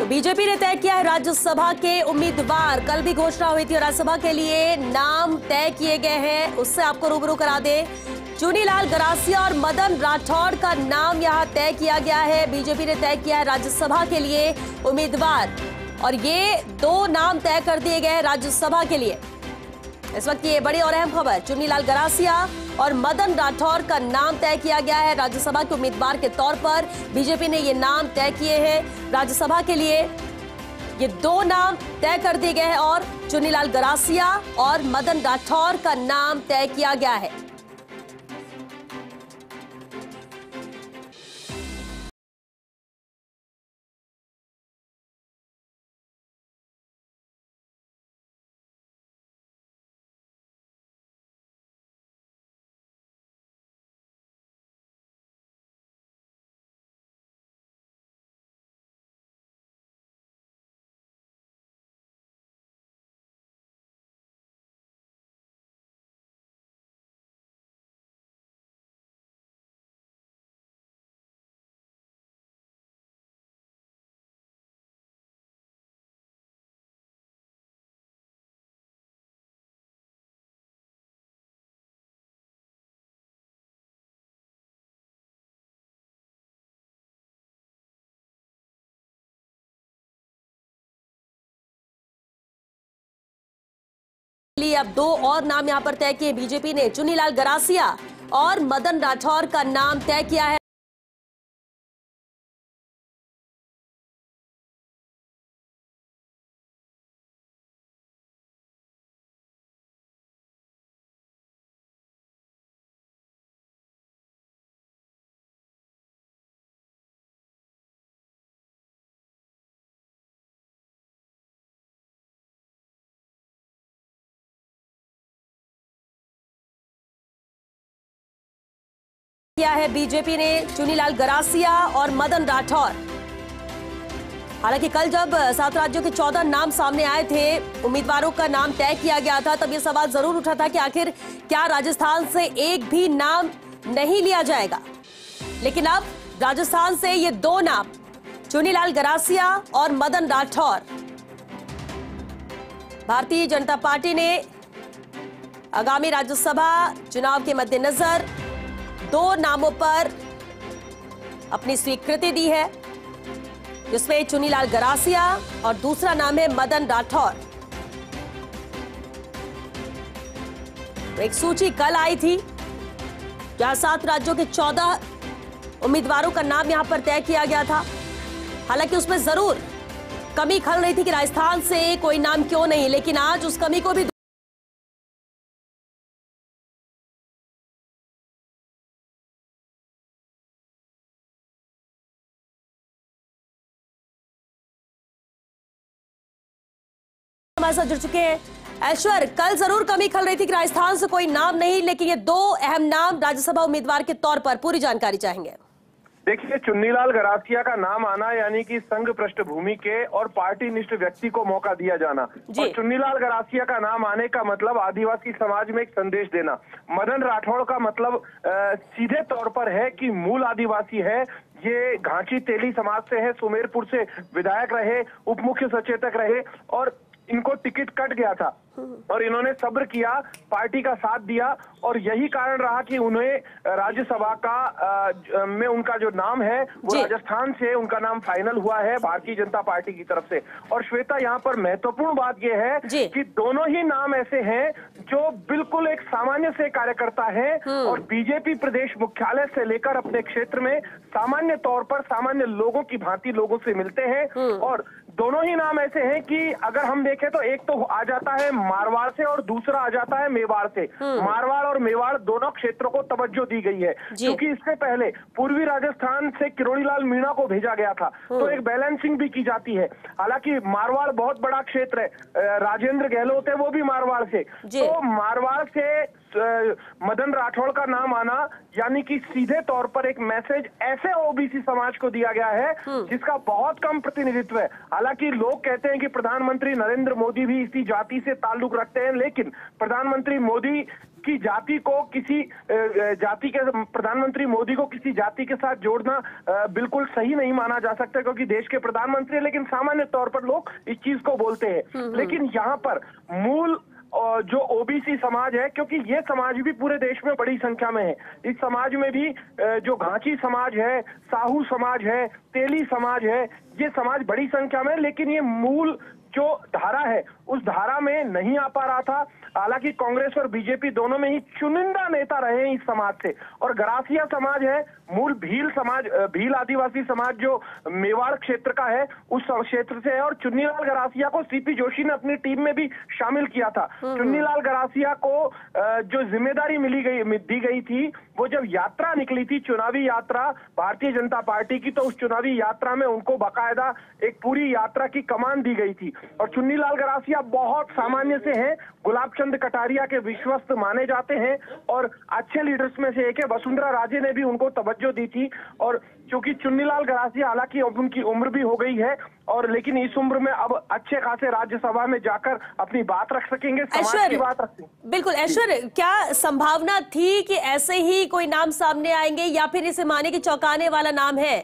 तो बीजेपी ने तय किया है राज्यसभा के उम्मीदवार। कल भी घोषणा हुई थी, राज्यसभा के लिए नाम तय किए गए हैं। उससे आपको रूबरू करा दें, चुनीलाल गरासिया और मदन राठौड़ का नाम यहां तय किया गया है। बीजेपी ने तय किया है राज्यसभा के लिए उम्मीदवार और ये दो नाम तय कर दिए गए हैं राज्यसभा के लिए। इस वक्त ये बड़ी और अहम खबर, चुनीलाल गरासिया और मदन राठौड़ का नाम तय किया गया है राज्यसभा के उम्मीदवार के तौर पर। बीजेपी ने ये नाम तय किए हैं राज्यसभा के लिए। ये दो नाम तय कर दिए गए हैं और चुनीलाल गरासिया और मदन राठौड़ का नाम तय किया गया है। अब दो और नाम यहां पर तय किए बीजेपी ने। चुनीलाल गरासिया और मदन राठौड़ का नाम तय किया है। किया है बीजेपी ने चुनीलाल गरासिया और मदन राठौड़। हालांकि कल जब 7 राज्यों के 14 नाम सामने आए थे, उम्मीदवारों का नाम तय किया गया था, तब यह सवाल जरूर उठा था कि आखिर क्या राजस्थान से एक भी नाम नहीं लिया जाएगा। लेकिन अब राजस्थान से ये दो नाम, चुनीलाल गरासिया और मदन राठौड़, भारतीय जनता पार्टी ने आगामी राज्यसभा चुनाव के मद्देनजर दो नामों पर अपनी स्वीकृति दी है, जिसमें चुनीलाल गरासिया और दूसरा नाम है मदन राठौड़। एक सूची कल आई थी जहां 7 राज्यों के 14 उम्मीदवारों का नाम यहां पर तय किया गया था। हालांकि उसमें जरूर कमी खल रही थी कि राजस्थान से कोई नाम क्यों नहीं, लेकिन आज उस कमी को भी हमारे साथ जुड़ चुके हैं ऐश्वर। कल जरूर कमी खल रही थी कि राजस्थान से कोई नाम नहीं, लेकिन ये दो अहम नाम राज्यसभा उम्मीदवार के तौर पर, पूरी जानकारी चाहेंगे। देखिए, चुन्नीलाल गरासिया का नाम आना यानी कि संघ पृष्ठभूमि के और पार्टी निष्ठ व्यक्ति को मौका दिया जाना, और चुन्नीलाल गरासिया का नाम आने का मतलब आदिवासी समाज में एक संदेश देना। मदन राठौड़ का मतलब सीधे तौर पर है कि मूल आदिवासी है, ये घांची तेली समाज से है, सुमेरपुर से विधायक रहे, उप मुख्य सचेतक रहे और इनको टिकट कट गया था और इन्होंने सब्र किया, पार्टी का साथ दिया और यही कारण रहा कि उन्हें राज्यसभा का में उनका जो नाम है वो राजस्थान से उनका नाम फाइनल हुआ है भारतीय जनता पार्टी की तरफ से। और श्वेता, यहाँ पर महत्वपूर्ण बात यह है कि दोनों ही नाम ऐसे हैं जो बिल्कुल एक सामान्य से कार्यकर्ता है और बीजेपी प्रदेश मुख्यालय से लेकर अपने क्षेत्र में सामान्य तौर पर सामान्य लोगों की भांति लोगों से मिलते हैं। और दोनों ही नाम ऐसे हैं कि अगर हम देखें तो एक तो आ जाता है मारवाड़ से और दूसरा आ जाता है मेवाड़ से। मारवाड़ और मेवाड़ दोनों क्षेत्रों को तवज्जो दी गई है, क्योंकि इससे पहले पूर्वी राजस्थान से किरोड़ीलाल मीणा को भेजा गया था, तो एक बैलेंसिंग भी की जाती है। हालांकि मारवाड़ बहुत बड़ा क्षेत्र है, राजेंद्र गहलोत है वो भी मारवाड़ से, तो मारवाड़ से मदन राठौड़ का नाम आना यानी कि सीधे तौर पर एक मैसेज ऐसे ओबीसी समाज को दिया गया है जिसका बहुत कम प्रतिनिधित्व है। हालांकि लोग कहते हैं कि प्रधानमंत्री नरेंद्र मोदी भी इसी जाति से ताल्लुक रखते हैं, लेकिन प्रधानमंत्री मोदी कि जाति को किसी जाति के प्रधानमंत्री मोदी को किसी जाति के साथ जोड़ना बिल्कुल सही नहीं माना जा सकता, क्योंकि देश के प्रधानमंत्री, लेकिन सामान्य तौर पर लोग इस चीज को बोलते हैं। लेकिन यहाँ पर मूल जो ओबीसी समाज है, क्योंकि ये समाज भी पूरे देश में बड़ी संख्या में है, इस समाज में भी जो घांची समाज है, साहू समाज है, तेली समाज है, ये समाज बड़ी संख्या में, लेकिन ये मूल जो धारा है उस धारा में नहीं आ पा रहा था। हालांकि कांग्रेस और बीजेपी दोनों में ही चुनिंदा नेता रहे हैं इस समाज से। और गरासिया समाज है, मूल भील समाज, भील आदिवासी समाज जो मेवाड़ क्षेत्र का है उस क्षेत्र से है, और चुन्नीलाल गरासिया को सीपी जोशी ने अपनी टीम में भी शामिल किया था। चुन्नीलाल गरासिया को जो जिम्मेदारी दी गई थी, वो जब यात्रा निकली थी, चुनावी यात्रा भारतीय जनता पार्टी की, तो उस चुनावी यात्रा में उनको बाकायदा एक पूरी यात्रा की कमान दी गई थी। और चुन्नीलाल गरासिया बहुत सामान्य से हैं, गुलाब चंद कटारिया के विश्वस्त माने जाते हैं और अच्छे लीडर्स में से एक है। वसुंधरा राजे ने भी उनको तवज्जो दी थी। और क्योंकि चुन्नीलाल गरासिया, हालांकि अब उनकी उम्र भी हो गई है, और लेकिन इस उम्र में अब अच्छे खासे राज्यसभा में जाकर अपनी बात रख सकेंगे, समाज की बात रख सकेंगे। बिल्कुल ऐश्वर्य, क्या संभावना थी कि ऐसे ही कोई नाम सामने आएंगे, या फिर इसे माने कि चौंकाने वाला नाम है?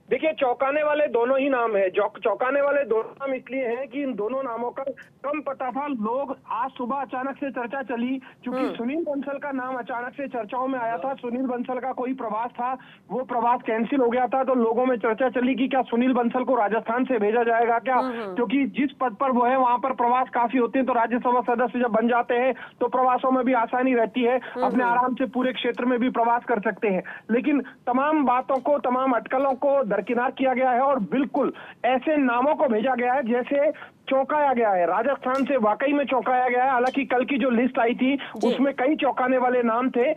देखिए, चौंकाने वाले दोनों ही नाम है। चौंकाने वाले दोनों नाम इसलिए हैं कि इन दोनों नामों का कम पता था। लोग आज सुबह अचानक से चर्चा चली, क्योंकि सुनील बंसल का नाम अचानक से चर्चाओं में आया था। सुनील बंसल का कोई प्रवास था, वो प्रवास कैंसिल हो गया था, तो लोगों में चर्चा चली कि क्या सुनील बंसल को राजस्थान से भेजा जाएगा क्या, क्योंकि जिस पद पर वो है वहां पर प्रवास काफी होते हैं। तो राज्यसभा सदस्य जब बन जाते हैं तो प्रवासों में भी आसानी रहती है, अपने आराम से पूरे क्षेत्र में भी प्रवास कर सकते हैं। लेकिन तमाम बातों को, तमाम अटकलों को दरकिनार किया गया है और बिल्कुल ऐसे नामों को भेजा गया है जैसे चौंकाया गया है। राजस्थान से वाकई में चौंकाया गया है। हालांकि कल की जो लिस्ट आई थी उसमें कई चौंकाने वाले नाम थे,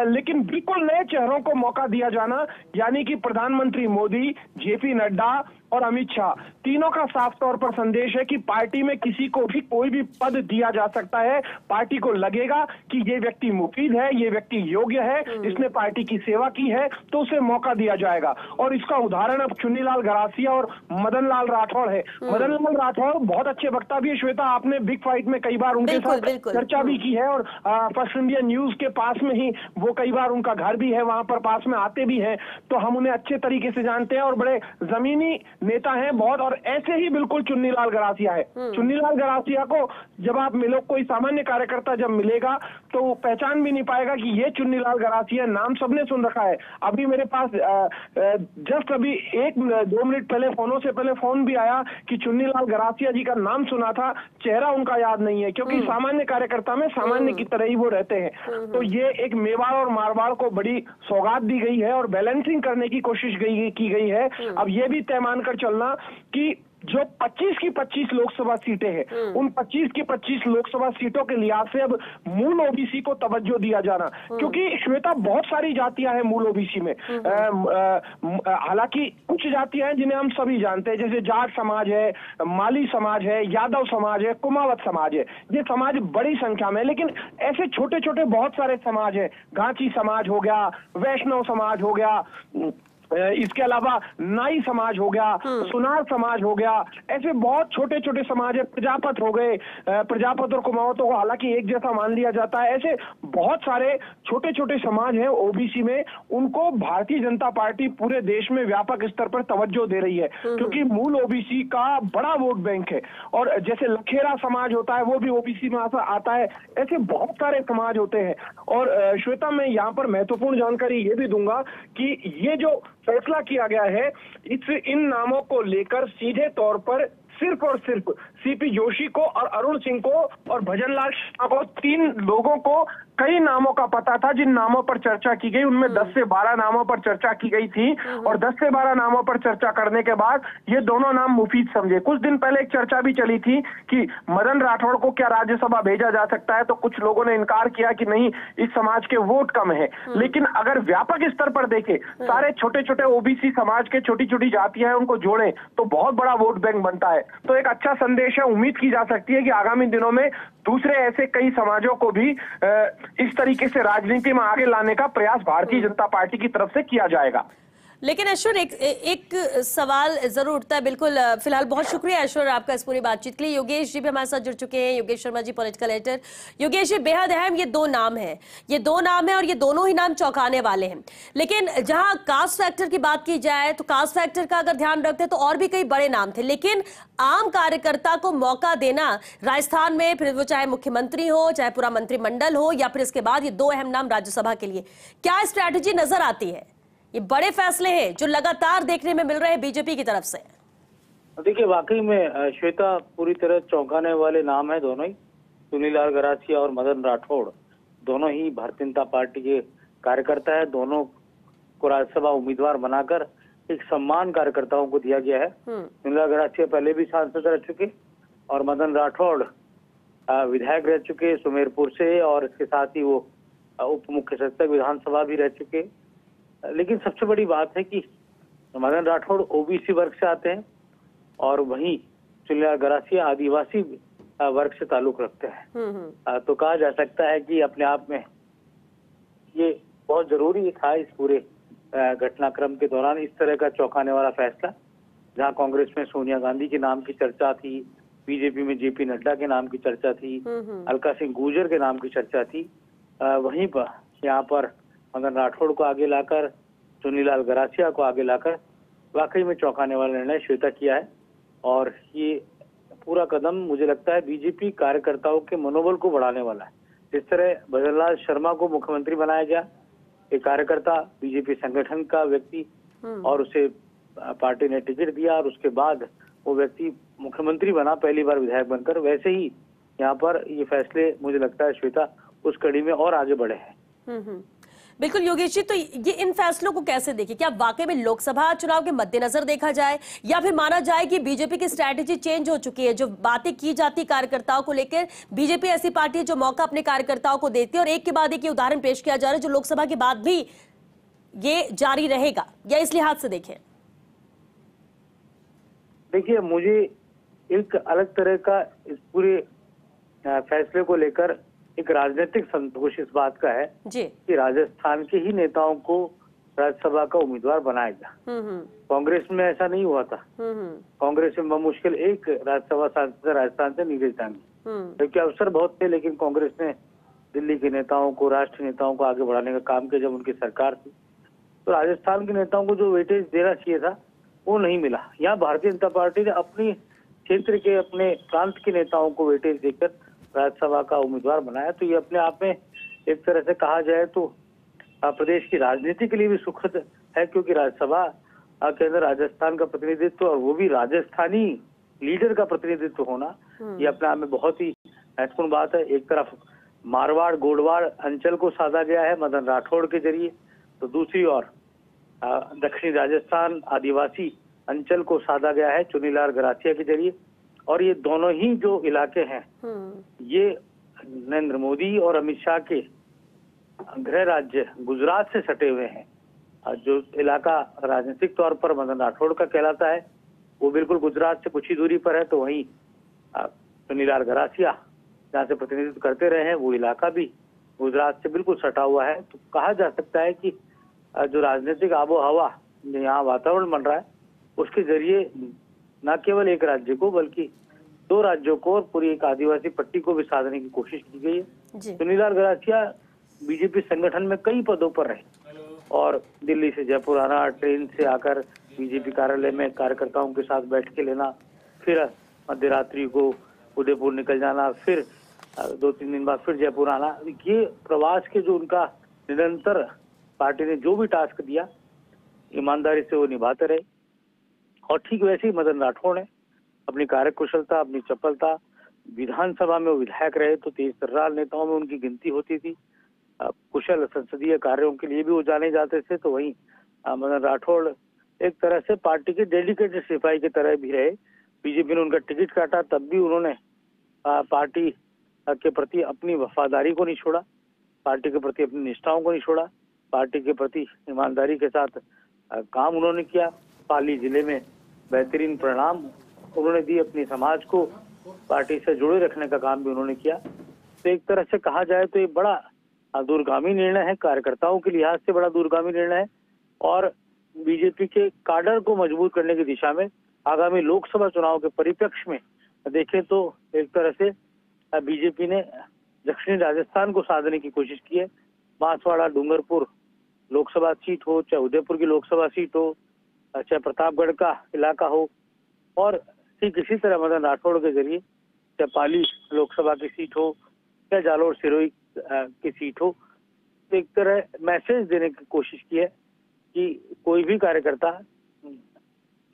लेकिन बिल्कुल नए चेहरों को मौका दिया जाना, यानी कि प्रधानमंत्री मोदी, जेपी नड्डा और अमित शाह, तीनों का साफ तौर पर संदेश है कि पार्टी में किसी को भी कोई भी पद दिया जा सकता है। पार्टी को लगेगा कि ये व्यक्ति मुफीद है, ये व्यक्ति योग्य है, इसने पार्टी की सेवा की है, तो उसे मौका दिया जाएगा। और इसका उदाहरण अब चुन्नीलाल गरासिया और मदन लाल राठौड़ है। मदन लाल राठौड़ बहुत अच्छे वक्ता भी है श्वेता, आपने बिग फाइट में कई बार उनके साथ चर्चा भी की है, और फर्स्ट इंडिया न्यूज के पास में ही वो कई बार उनका घर भी है, वहां पर पास में आते भी हैं, तो हम उन्हें अच्छे तरीके से जानते हैं और बड़े जमीनी नेता हैं बहुत। और ऐसे ही बिल्कुल चुन्नीलाल गरासिया है। चुन्नीलाल गरासिया को जब आप मिलो, कोई सामान्य कार्यकर्ता जब मिलेगा तो वो पहचान भी नहीं पाएगा कि ये चुन्नीलाल गरासिया, नाम सबने सुन रखा है। अभी मेरे पास जस्ट अभी 1-2 मिनट पहले, फोनों से पहले फोन भी आया कि चुन्नीलाल गरासिया जी का नाम सुना था, चेहरा उनका याद नहीं है, क्योंकि सामान्य कार्यकर्ता में सामान्य की तरह ही वो रहते हैं। तो ये एक मेवाड़ और मारवाड़ को बड़ी सौगात दी गई है और बैलेंसिंग करने की कोशिश की गई है। अब ये भी तय मानकर चलना कि जो 25 की 25 लोकसभा सीटें हैं, उन 25 की 25 लोकसभा सीटों के लिहाज से अब मूल ओबीसी को तवज्जो दिया जाना, क्योंकि श्वेता बहुत सारी जातियां हैं मूल ओबीसी में। हालांकि कुछ जातियां हैं जिन्हें हम सभी जानते हैं, जैसे जाट समाज है, माली समाज है, यादव समाज है, कुमावत समाज है। ये समाज बड़ी संख्या में, लेकिन ऐसे छोटे छोटे बहुत सारे समाज है। घांची समाज हो गया, वैष्णव समाज हो गया, इसके अलावा नाई समाज हो गया, सुनार समाज हो गया, ऐसे बहुत छोटे छोटे समाज है। प्रजापत हो गए, प्रजापत और कुमावतों को हालांकि एक जैसा मान लिया जाता है। ऐसे बहुत सारे छोटे छोटे समाज हैं ओबीसी में, उनको भारतीय जनता पार्टी पूरे देश में व्यापक स्तर पर तवज्जो दे रही है, क्योंकि मूल ओबीसी का बड़ा वोट बैंक है। और जैसे लखेरा समाज होता है वो भी ओबीसी में आता है। ऐसे बहुत सारे समाज होते हैं। और श्वेता, मैं यहाँ पर महत्वपूर्ण जानकारी ये भी दूंगा कि ये जो फैसला किया गया है, इन नामों को लेकर सीधे तौर पर सिर्फ और सिर्फ सीपी जोशी को और अरुण सिंह को और भजन लाल शाह को, 3 लोगों को कई नामों का पता था जिन नामों पर चर्चा की गई। उनमें 10 से 12 नामों पर चर्चा की गई थी, और 10 से 12 नामों पर चर्चा करने के बाद ये दोनों नाम मुफीद समझे। कुछ दिन पहले एक चर्चा भी चली थी कि मदन राठौड़ को क्या राज्यसभा भेजा जा सकता है, तो कुछ लोगों ने इनकार किया कि नहीं, इस समाज के वोट कम है। लेकिन अगर व्यापक स्तर पर देखें, सारे छोटे छोटे ओबीसी समाज के छोटी छोटी जातियां हैं, उनको जोड़ें तो बहुत बड़ा वोट बैंक बनता है। तो एक अच्छा संदेश है। उम्मीद की जा सकती है कि आगामी दिनों में दूसरे ऐसे कई समाजों को भी इस तरीके से राजनीति में आगे लाने का प्रयास भारतीय जनता पार्टी की तरफ से किया जाएगा। लेकिन ऐश्वर्य एक सवाल जरूर उठता है। बिल्कुल, फिलहाल बहुत शुक्रिया ऐश्वर्य आपका इस पूरी बातचीत के लिए। योगेश जी भी हमारे साथ जुड़ चुके हैं, योगेश शर्मा जी, पॉलिटिकल एडिटर। योगेश जी, बेहद अहम ये दो नाम है और ये दोनों ही नाम चौंकाने वाले हैं। लेकिन जहां कास्ट फैक्टर की बात की जाए तो कास्ट फैक्टर का अगर ध्यान रखते तो और भी कई बड़े नाम थे, लेकिन आम कार्यकर्ता को मौका देना राजस्थान में, फिर वो चाहे मुख्यमंत्री हो, चाहे पूरा मंत्रिमंडल हो, या फिर इसके बाद ये दो अहम नाम राज्यसभा के लिए, क्या स्ट्रैटेजी नजर आती है? ये बड़े फैसले हैं जो लगातार देखने में मिल रहे हैं बीजेपी की तरफ से। देखिए, वाकई में श्वेता, पूरी तरह चौंकाने वाले नाम है दोनों ही। चुन्नीलाल गरासिया और मदन राठौड़ दोनों ही भारतीय जनता पार्टी के कार्यकर्ता है। दोनों को राज्यसभा उम्मीदवार बनाकर एक सम्मान कार्यकर्ताओं को दिया गया है। चुन्नीलाल गरासिया पहले भी सांसद रह चुके और मदन राठौड़ विधायक रह चुके सुमेरपुर से, और इसके साथ ही वो उप मुख्य सचिव विधानसभा भी रह चुके। लेकिन सबसे बड़ी बात है कि मदन राठौड़ ओबीसी वर्ग से आते हैं और वहीं चुन्नीलाल गरासिया आदिवासी वर्ग से ताल्लुक रखते हैं। तो कहा जा सकता है कि अपने आप में ये बहुत जरूरी था इस पूरे घटनाक्रम के दौरान इस तरह का चौंकाने वाला फैसला। जहां कांग्रेस में सोनिया गांधी के नाम की चर्चा थी, बीजेपी में जेपी नड्डा के नाम की चर्चा थी, अलका सिंह गुर्जर के नाम की चर्चा थी, वहीं पर यहाँ पर मदन राठौड़ को आगे लाकर, चुन्नीलाल गरासिया को आगे लाकर वाकई में चौंकाने वाला निर्णय श्वेता किया है। और ये पूरा कदम मुझे लगता है बीजेपी कार्यकर्ताओं के मनोबल को बढ़ाने वाला है। जिस तरह भजनलाल शर्मा को मुख्यमंत्री बनाया गया, एक कार्यकर्ता, बीजेपी संगठन का व्यक्ति, और उसे पार्टी ने टिकट दिया और उसके बाद वो व्यक्ति मुख्यमंत्री बना, पहली बार विधायक बनकर, वैसे ही यहाँ पर ये फैसले मुझे लगता है श्वेता उस कड़ी में और आगे बढ़े हैं। बिल्कुल योगेश जी, तो ये इन फैसलों को कैसे देखें? क्या वाकई में लोकसभा चुनाव के मद्देनजर देखा जाए, या फिर माना जाए कि बीजेपी की स्ट्रैटेजी चेंज हो चुकी है? जो बातें की जाती कार्यकर्ताओं को लेकर, बीजेपी ऐसी पार्टी है जो मौका अपने कार्यकर्ताओं को देती है, और एक के बाद एक उदाहरण पेश किया जा रहा है जो लोकसभा के बाद भी ये जारी रहेगा, या इस लिहाज से देखें? देखिए, मुझे एक अलग तरह का इस पूरे फैसले को लेकर एक राजनीतिक संतोष इस बात का है जी कि राजस्थान के ही नेताओं को राज्यसभा का उम्मीदवार बनाया गया। कांग्रेस में ऐसा नहीं हुआ था। कांग्रेस में मुश्किल एक राज्यसभा सांसद राजस्थान से नीरज डांगी, क्योंकि अवसर बहुत थे, लेकिन कांग्रेस ने दिल्ली के नेताओं को, राष्ट्रीय नेताओं को आगे बढ़ाने का काम किया जब उनकी सरकार थी। तो राजस्थान के नेताओं को जो वेटेज देना चाहिए था वो नहीं मिला। यहाँ भारतीय जनता पार्टी ने अपनी क्षेत्र के, अपने प्रांत के नेताओं को वेटेज देकर राज्यसभा का उम्मीदवार बनाया। तो ये अपने आप में एक तरह से कहा जाए तो प्रदेश की राजनीति के लिए भी सुखद है, क्योंकि राज्यसभा के अंदर राजस्थान का प्रतिनिधित्व, और वो भी राजस्थानी लीडर का प्रतिनिधित्व होना, ये अपने आप में बहुत ही महत्वपूर्ण बात है। एक तरफ मारवाड़ गोडवाड़ अंचल को साधा गया है मदन राठौड़ के जरिए, तो दूसरी ओर दक्षिणी राजस्थान आदिवासी अंचल को साधा गया है चुन्नीलाल गरासिया के जरिए। और ये दोनों ही जो इलाके हैं ये नरेंद्र मोदी और अमित शाह के गृह राज्य गुजरात से सटे हुए हैं। जो इलाका राजनीतिक तौर पर मदन राठौड़ का कहलाता है वो बिल्कुल गुजरात से कुछ ही दूरी पर है, तो वहीं चुन्नीलाल गरासिया जहाँ से प्रतिनिधित्व करते रहे हैं वो इलाका भी गुजरात से बिल्कुल सटा हुआ है। तो कहा जा सकता है कि जो राजनीतिक आबो हवा यहाँ वातावरण बन रहा है उसके जरिए न केवल एक राज्य को बल्कि दो राज्यों को और पूरी एक आदिवासी पट्टी को भी साधने की कोशिश की गई है। चुन्नीलाल गरासिया बीजेपी संगठन में कई पदों पर रहे और दिल्ली से जयपुर आना, ट्रेन से आकर बीजेपी कार्यालय में कार्यकर्ताओं के साथ बैठ के लेना, फिर मध्य रात्रि को उदयपुर निकल जाना, फिर 2-3 दिन बाद फिर जयपुर आना, ये प्रवास के जो उनका निरंतर पार्टी ने जो भी टास्क दिया ईमानदारी से वो निभाते रहे। और ठीक वैसे ही मदन राठौड़ ने अपनी कार्यकुशलता, अपनी चपलता, विधानसभा में वो विधायक रहे तो तेज तर्रार नेताओं में उनकी गिनती होती थी। कुशल संसदीय कार्यों के लिए भी वो जाने जाते थे। तो वहीं मदन राठौड़ एक तरह से पार्टी के डेडिकेटेड सिपाही की तरह भी रहे। बीजेपी ने उनका टिकट काटा तब भी उन्होंने पार्टी के प्रति अपनी वफादारी को नहीं छोड़ा, पार्टी के प्रति अपनी निष्ठाओं को नहीं छोड़ा, पार्टी के प्रति ईमानदारी के साथ काम उन्होंने किया। पाली जिले में बेहतरीन परिणाम उन्होंने दिए, अपने समाज को पार्टी से जुड़े रखने का काम भी उन्होंने किया। तो एक तरह से कहा जाए तो ये बड़ा दूरगामी निर्णय है, कार्यकर्ताओं के लिहाज से बड़ा दूरगामी निर्णय है। और बीजेपी के काडर को मजबूत करने की दिशा में आगामी लोकसभा चुनाव के परिप्रेक्ष्य में देखें तो एक तरह से बीजेपी ने दक्षिणी राजस्थान को साधने की कोशिश की है। बांसवाड़ा, डूंगरपुर लोकसभा सीट हो, चाहे उदयपुर की लोकसभा सीट हो, चाहे प्रतापगढ़ का इलाका हो, और ठीक इसी तरह मदन राठौड़ के जरिए चाहे पाली लोकसभा की सीट हो, चाहे जालोर सिरोही की सीट हो, तो एक तरह मैसेज देने की कोशिश की है कि कोई भी कार्यकर्ता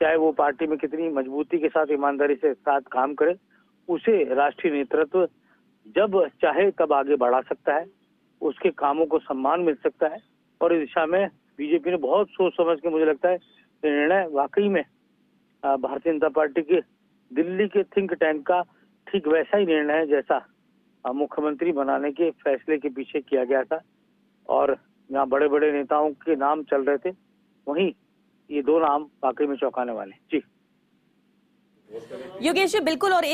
चाहे वो पार्टी में कितनी मजबूती के साथ, ईमानदारी से साथ काम करे, उसे राष्ट्रीय नेतृत्व जब चाहे तब आगे बढ़ा सकता है, उसके कामों को सम्मान मिल सकता है। और इस दिशा में बीजेपी ने बहुत सोच समझ के, मुझे लगता है निर्णय वाकई में भारतीय जनता पार्टी के दिल्ली के थिंक टैंक का ठीक वैसा ही निर्णय है जैसा मुख्यमंत्री बनाने के फैसले के पीछे किया गया था। और यहाँ बड़े बड़े नेताओं के नाम चल रहे थे, वहीं ये दो नाम वाकई में चौंकाने वाले। जी योगेश जी बिल्कुल, और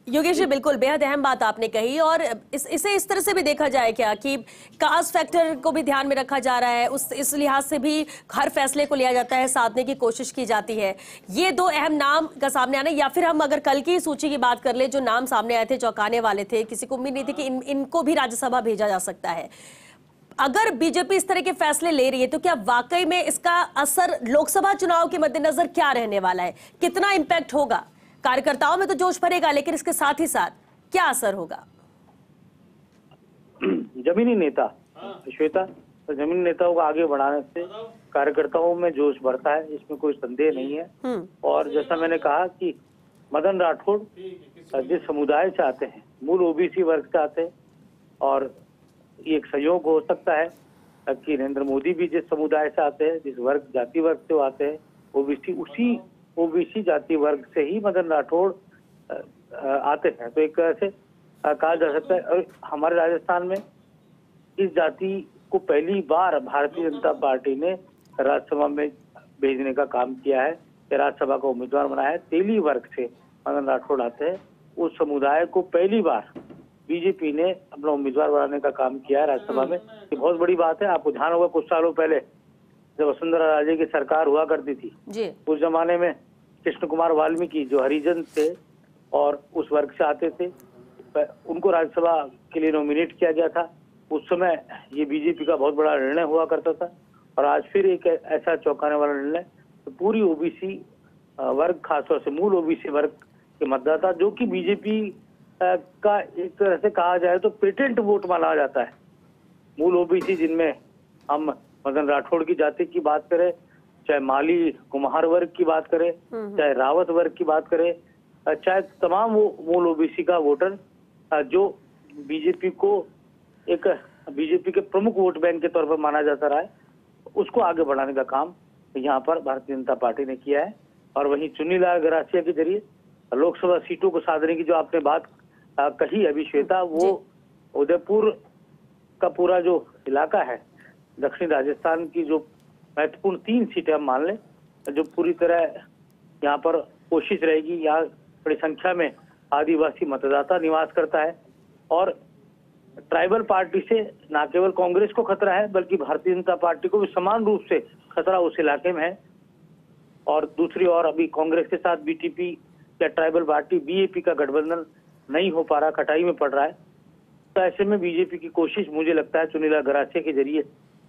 योगेश जी बिल्कुल बेहद अहम बात आपने कही। और इसे इस तरह से भी देखा जाए क्या कि कास्ट फैक्टर को भी ध्यान में रखा जा रहा है, इस लिहाज से भी हर फैसले को लिया जाता है, साधने की कोशिश की जाती है। ये दो अहम नाम का सामने आना, या फिर हम अगर कल की सूची की बात कर ले, जो नाम सामने आए थे चौंकाने वाले थे, किसी को उम्मीद नहीं थी कि इनको भी राज्यसभा भेजा जा सकता है। अगर बीजेपी इस तरह के फैसले ले रही है तो क्या वाकई में इसका असर लोकसभा चुनाव के मद्देनजर क्या रहने वाला है? कितना इंपैक्ट होगा? कार्यकर्ताओं में तो जोश भरेगा, लेकिन इसके साथ ही साथ क्या असर होगा? जमीनी नेता श्वेता, तो जमीनी नेताओं को आगे बढ़ाने से कार्यकर्ताओं में जोश बढ़ता है, इसमें कोई संदेह नहीं है। और जैसा मैंने कहा कि मदन राठौड़ जिस समुदाय से आते हैं, मूल ओबीसी वर्ग से आते हैं, और ये एक सहयोग हो सकता है कि नरेंद्र मोदी भी जिस समुदाय से आते हैं, जिस वर्ग जाति वर्ग से आते हैं, ओबीसी, उसी ओबीसी जाति वर्ग से ही मदन राठौड़ आते हैं। तो एक तरह से कहा जा सकता है। और हमारे राजस्थान में इस जाति को पहली बार भारतीय जनता पार्टी ने राज्यसभा में भेजने का काम किया है, राज्यसभा का उम्मीदवार बनाया है। तेली वर्ग से मदन राठौड़ आते हैं, उस समुदाय को पहली बार बीजेपी ने अपना उम्मीदवार बनाने का काम किया है राज्यसभा में। ये बहुत बड़ी बात है। आपको ध्यान होगा कुछ सालों पहले जब वसुंधरा राजे की सरकार हुआ करती थी, उस जमाने में कृष्ण कुमार वाल्मीकि जो हरिजन थे और उस वर्ग से आते थे, उनको राज्यसभा के लिए नॉमिनेट किया गया था। उस समय ये बीजेपी का बहुत बड़ा निर्णय हुआ करता था, और आज फिर एक ऐसा चौंकाने वाला निर्णय। तो पूरी ओबीसी वर्ग, खासतौर से मूल ओबीसी वर्ग के मतदाता, जो कि बीजेपी का एक तरह से कहा जाए तो पेटेंट वोट माना जाता है, मूल ओबीसी, जिनमें हम मदन राठौड़ की जाति की बात करें, चाहे माली कुम्हार वर्ग की बात करें, चाहे रावत वर्ग की बात करें, चाहे तमाम वो मूल ओबीसी का वोटर जो बीजेपी को एक बीजेपी के प्रमुख वोट बैंक के तौर पर माना जाता रहा है, उसको आगे बढ़ाने का काम यहाँ पर भारतीय जनता पार्टी ने किया है। और वहीं चुन्नीलाल गरासिया के जरिए लोकसभा सीटों को साधने की जो आपने बात कही अभी श्वेता, वो उदयपुर का पूरा जो इलाका है, दक्षिण राजस्थान की जो महत्वपूर्ण 3 सीटें हम मान लें, जो पूरी तरह यहाँ पर कोशिश रहेगी। यहाँ बड़ी संख्या में आदिवासी मतदाता निवास करता है, और ट्राइबल पार्टी से न केवल कांग्रेस को खतरा है, बल्कि भारतीय जनता पार्टी को भी समान रूप से खतरा उस इलाके में है। और दूसरी ओर अभी कांग्रेस के साथ बीटीपी या ट्राइबल पार्टी बीएपी का गठबंधन नहीं हो पा रहा, कटाई में पड़ रहा है। तो ऐसे में बीजेपी की कोशिश, मुझे लगता है, चुन्नीलाल गरासिया के जरिए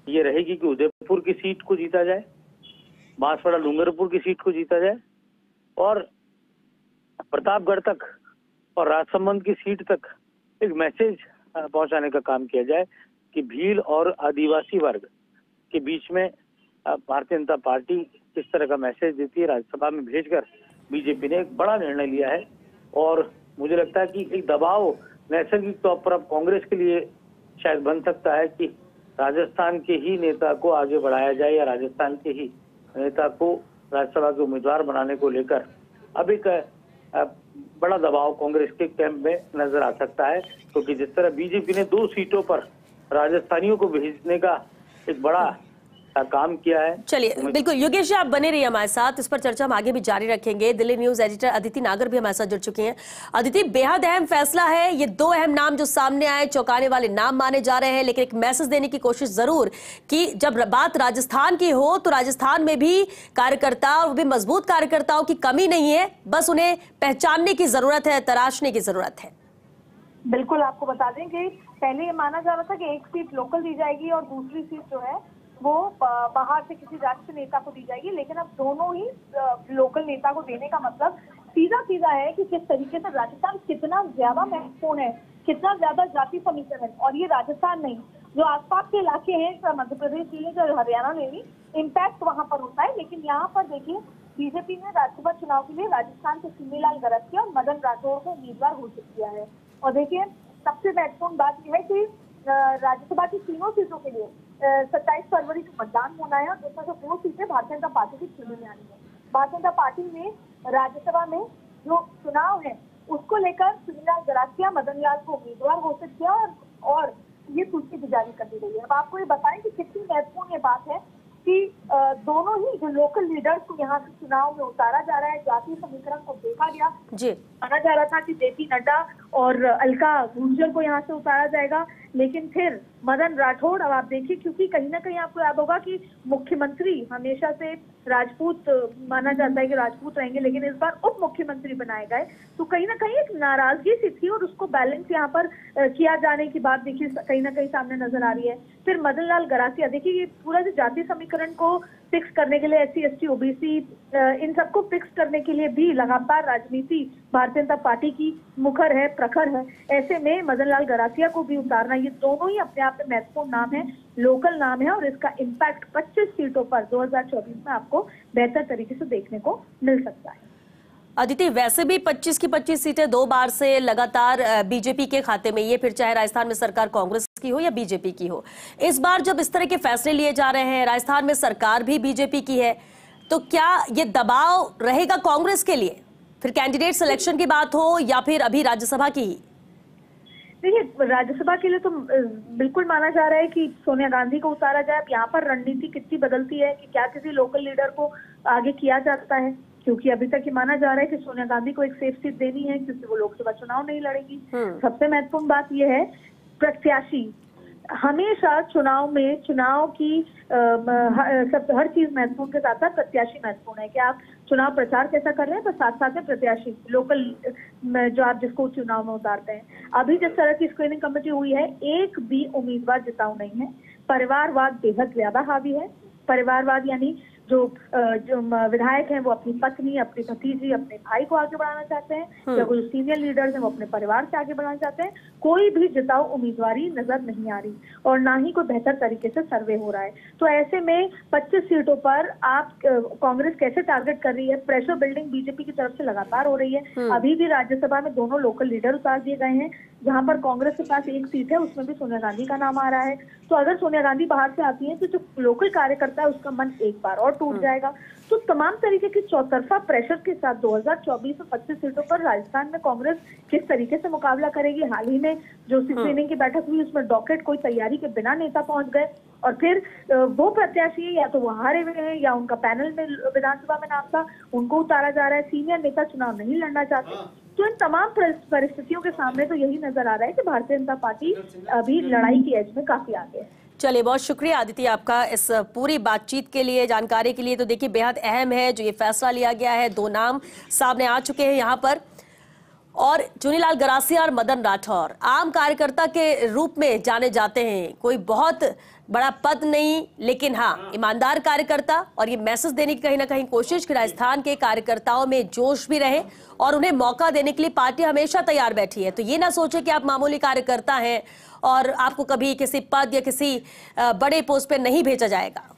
ये रहेगी कि उदयपुर की सीट को जीता जाए, बांसवाड़ा डूंगरपुर की सीट को जीता जाए, और प्रतापगढ़ तक और राजसमंद की सीट तक एक मैसेज पहुंचाने का काम किया जाए कि भील और आदिवासी वर्ग के बीच में भारतीय जनता पार्टी किस तरह का मैसेज देती है। राज्यसभा में भेजकर बीजेपी ने एक बड़ा निर्णय लिया है, और मुझे लगता है कि एक दबाव नैसर्गिक तौर पर अब कांग्रेस के लिए शायद बन सकता है कि राजस्थान के ही नेता को आगे बढ़ाया जाए, या राजस्थान के ही नेता को राज्यसभा के उम्मीदवार बनाने को लेकर अब एक बड़ा दबाव कांग्रेस के कैंप में नजर आ सकता है। क्योंकि जिस तरह बीजेपी ने 2 सीटों पर राजस्थानियों को भेजने का एक बड़ा काम किया है। चलिए बिल्कुल योगेश जी, आप बने रहिए हमारे साथ, इस पर चर्चा हम आगे भी जारी रखेंगे। दिल्ली न्यूज एडिटर अदिति नागर भी हमारे साथ जुड़ चुकी हैं। अदिति, बेहद अहम फैसला है ये, दो अहम नाम जो सामने आए, चौंकाने वाले नाम माने जा रहे हैं, लेकिन एक मैसेज देने की कोशिश जरूर कि जब बात राजस्थान की हो तो राजस्थान में भी कार्यकर्ता, वो भी मजबूत कार्यकर्ताओं की कमी नहीं है, बस उन्हें पहचानने की जरूरत है, तराशने की जरूरत है। बिल्कुल, आपको बता दें कि पहले ये माना जा रहा था कि एक सीट लोकल दी जाएगी और दूसरी सीट जो है वो बाहर से किसी राष्ट्रीय नेता को दी जाएगी, लेकिन अब दोनों ही लोकल नेता को देने का मतलब सीधा सीधा है कि किस तरीके से राजस्थान कितना ज्यादा महत्वपूर्ण है, कितना ज्यादा जाति समीकरण, और ये राजस्थान नहीं, जो आसपास के इलाके हैं, मध्य प्रदेश ले जो हरियाणा ले ली, इम्पैक्ट वहां पर होता है। लेकिन यहाँ पर देखिए, बीजेपी ने राज्यसभा चुनाव के लिए राजस्थान से चुन्नीलाल गरासिया और मदन राठौड़ को उम्मीदवार घोषित किया है। और देखिए, सबसे महत्वपूर्ण बात यह है कि राज्यसभा की तीनों सीटों के लिए 27 फरवरी को मतदान होना है और जिसमें से 2 सीटें भारतीय जनता पार्टी की चुनी जानी है। भारतीय जनता पार्टी ने राज्यसभा में जो चुनाव है उसको लेकर चुन्नीलाल गरासिया, मदन लाल को उम्मीदवार घोषित किया और ये सूची भी जारी कर दी गई है। अब आपको ये बताएं कि कितनी महत्वपूर्ण ये बात है कि दोनों ही जो लोकल लीडर्स को यहाँ से चुनाव में उतारा जा रहा है। जातीय समीकरण को देखा गया, माना जा रहा था कि जेपी नड्डा और अलका गुर्जर को यहाँ से उतारा जाएगा, लेकिन फिर मदन राठौड़, अब आप देखिए, क्योंकि कहीं ना कहीं आपको याद होगा कि मुख्यमंत्री हमेशा से राजपूत माना जाता है कि राजपूत रहेंगे, लेकिन इस बार उप मुख्यमंत्री बनाए गए, तो कहीं ना कहीं एक नाराजगी सी थी और उसको बैलेंस यहाँ पर किया जाने की बात देखिए कहीं ना कहीं सामने नजर आ रही है। फिर मदन लाल गरासिया, देखिए ये पूरा जो जातीय समीकरण को फिक्स करने के लिए SC ST OBC इन सबको फिक्स करने के लिए भी लगातार राजनीति भारतीय जनता पार्टी की मुखर है, प्रखर है। ऐसे में मदन लाल गरासिया को भी उतारना, ये दोनों ही अपने आप में महत्वपूर्ण नाम है, लोकल नाम है, और इसका इम्पैक्ट 25 सीटों पर 2024 में आपको बेहतर तरीके से देखने को मिल सकता है। अदिति, वैसे भी 25 की 25 सीटें 2 बार से लगातार बीजेपी के खाते में, ये फिर चाहे राजस्थान में सरकार कांग्रेस की हो या बीजेपी की हो, इस बार जब इस तरह के फैसले लिए जा रहे हैं, राजस्थान में सरकार भी बीजेपी की है, तो क्या ये दबाव रहेगा कांग्रेस के लिए, फिर कैंडिडेट सिलेक्शन की बात हो या फिर अभी राज्यसभा की ही? देखिए, राज्यसभा के लिए तो बिल्कुल माना जा रहा है कि सोनिया गांधी को उतारा जाए। अब यहाँ पर रणनीति कितनी बदलती है कि क्या किसी लोकल लीडर को आगे किया जाता है, क्योंकि अभी तक ये माना जा रहा है कि सोनिया गांधी को एक सेफ सीट देनी है क्योंकि वो लोकसभा चुनाव नहीं लड़ेगी। सबसे महत्वपूर्ण बात यह है, प्रत्याशी हमेशा चुनाव में, चुनाव की हर चीज महत्वपूर्ण के साथ साथ प्रत्याशी महत्वपूर्ण है कि आप चुनाव प्रचार कैसा कर रहे हैं, पर साथ साथ में प्रत्याशी लोकल जो आप जिसको चुनाव में उतारते हैं। अभी जिस तरह की स्क्रीनिंग कमेटी हुई है, एक भी उम्मीदवार जिताऊ नहीं है। परिवारवाद बेहद ज्यादा हावी है। परिवारवाद यानी जो विधायक हैं वो अपनी पत्नी, अपनी भतीजी, अपने भाई को आगे बढ़ाना चाहते हैं, या कोई सीनियर लीडर्स हैं वो अपने परिवार से आगे बढ़ाना चाहते हैं। कोई भी जिताऊ उम्मीदवारी नजर नहीं आ रही और ना ही कोई बेहतर तरीके से सर्वे हो रहा है। तो ऐसे में 25 सीटों पर आप कांग्रेस कैसे टारगेट कर रही है? प्रेशर बिल्डिंग बीजेपी की तरफ से लगातार हो रही है। अभी भी राज्यसभा में दोनों लोकल लीडर उतार दिए गए हैं। जहां पर कांग्रेस के पास एक सीट है उसमें भी सोनिया गांधी का नाम आ रहा है। तो अगर सोनिया गांधी बाहर से आती है तो जो लोकल कार्यकर्ता है उसका मन एक बार और टूट जाएगा। तो तमाम तरीके की चौतरफा प्रेशर के साथ 2024 में 25 सीटों पर राजस्थान में कांग्रेस किस तरीके से मुकाबला करेगी। हाल ही में जो स्क्रीनिंग की बैठक हुई उसमें डॉकेट कोई तैयारी के बिना नेता पहुंच गए और फिर वो प्रत्याशी या तो वो हारे हुए हैं या उनका पैनल में विधानसभा में नाम था, उनको उतारा जा रहा है। सीनियर नेता चुनाव नहीं लड़ना चाहते। तो इन तमाम परिस्थितियों के सामने तो यही नजर आ रहा है कि भारतीय जनता पार्टी अभी लड़ाई की एज में काफी आगे है। चलिए, बहुत शुक्रिया आदित्य आपका इस पूरी बातचीत के लिए, जानकारी के लिए। तो देखिए, बेहद अहम है जो ये फैसला लिया गया है। 2 नाम सामने आ चुके हैं यहाँ पर, और चुन्नीलाल गरासिया और मदन राठौड़ आम कार्यकर्ता के रूप में जाने जाते हैं। कोई बहुत बड़ा पद नहीं, लेकिन हाँ, ईमानदार कार्यकर्ता, और ये मैसेज देने की कहीं ना कहीं कोशिश कि राजस्थान के कार्यकर्ताओं में जोश भी रहे और उन्हें मौका देने के लिए पार्टी हमेशा तैयार बैठी है। तो ये ना सोचे कि आप मामूली कार्यकर्ता हैं और आपको कभी किसी पद या किसी बड़े पोस्ट पे नहीं भेजा जाएगा।